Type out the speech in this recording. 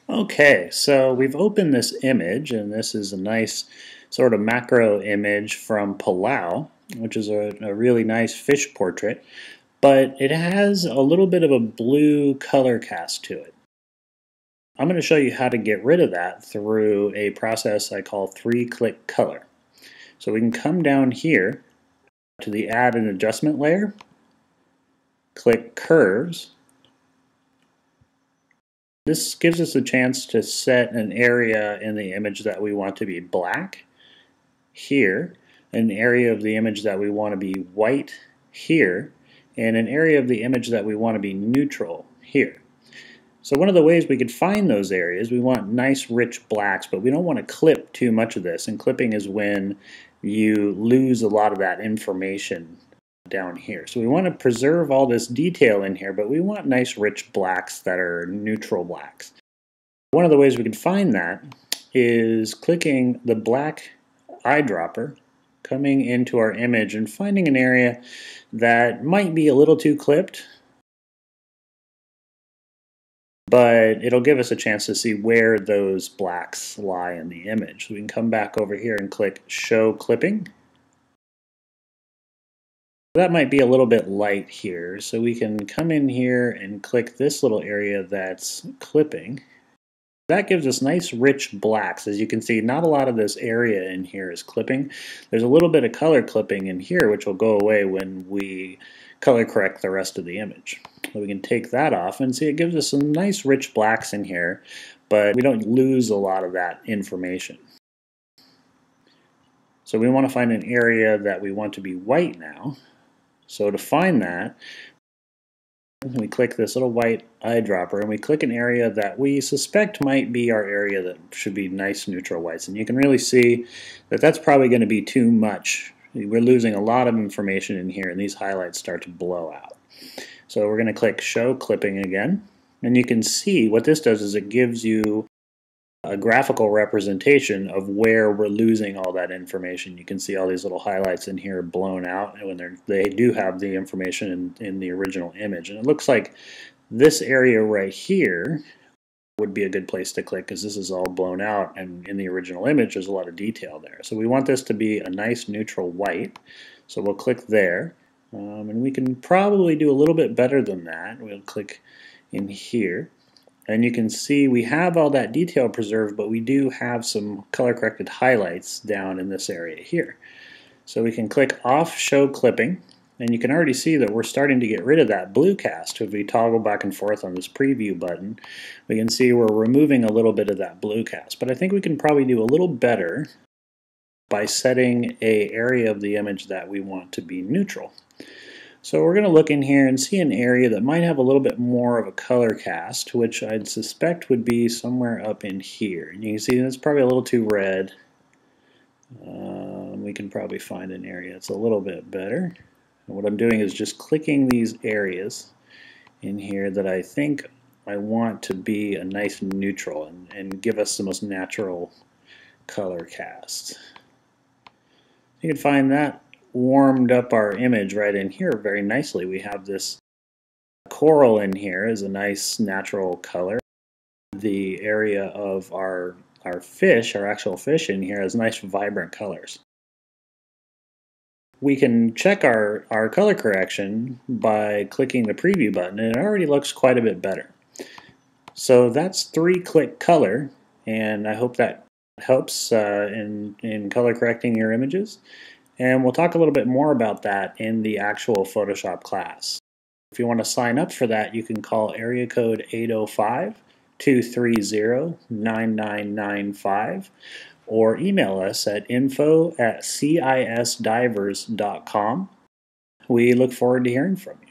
Okay, so we've opened this image, and this is a nice sort of macro image from Palau, which is a really nice fish portrait, but it has a little bit of a blue color cast to it. I'm going to show you how to get rid of that through a process I call three-click color. So we can come down here to the Add and Adjustment layer, click Curves. This gives us a chance to set an area in the image that we want to be black here, an area of the image that we want to be white here, and an area of the image that we want to be neutral here. So one of the ways we could find those areas, we want nice rich blacks, but we don't want to clip too much of this, and clipping is when you lose a lot of that information down here. So we want to preserve all this detail in here, but we want nice rich blacks that are neutral blacks. One of the ways we can find that is clicking the black eyedropper, coming into our image and finding an area that might be a little too clipped, but it'll give us a chance to see where those blacks lie in the image. So we can come back over here and click Show Clipping. That might be a little bit light here, so we can come in here and click this little area that's clipping. That gives us nice rich blacks. As you can see, not a lot of this area in here is clipping. There's a little bit of color clipping in here, which will go away when we color correct the rest of the image. So we can take that off and see it gives us some nice rich blacks in here, but we don't lose a lot of that information. So we want to find an area that we want to be white now. So to find that, we click this little white eyedropper and we click an area that we suspect might be our area that should be nice neutral whites. And you can really see that that's probably going to be too much. We're losing a lot of information in here, and these highlights start to blow out. So we're going to click Show Clipping again. And you can see what this does is it gives you a graphical representation of where we're losing all that information. You can see all these little highlights in here blown out when they do have the information in the original image. And it looks like this area right here would be a good place to click because this is all blown out, and in the original image there's a lot of detail there. So we want this to be a nice neutral white. So we'll click there, and we can probably do a little bit better than that. We'll click in here. And you can see we have all that detail preserved, but we do have some color-corrected highlights down in this area here. So we can click off Show Clipping, and you can already see that we're starting to get rid of that blue cast. If we toggle back and forth on this preview button, we can see we're removing a little bit of that blue cast. But I think we can probably do a little better by setting an area of the image that we want to be neutral. So we're going to look in here and see an area that might have a little bit more of a color cast, which I'd suspect would be somewhere up in here. And you can see it's probably a little too red. We can probably find an area that's a little bit better. And what I'm doing is just clicking these areas in here that I think I want to be a nice neutral and give us the most natural color cast. You can find that warmed up our image right in here very nicely. We have this coral in here is a nice natural color. The area of our fish, our actual fish in here, has nice vibrant colors. We can check our color correction by clicking the preview button, and it already looks quite a bit better. So that's three-click color, and I hope that helps in color correcting your images. And we'll talk a little bit more about that in the actual Photoshop class. If you want to sign up for that, you can call area code 805-230-9995 or email us at info@cisdivers.com. We look forward to hearing from you.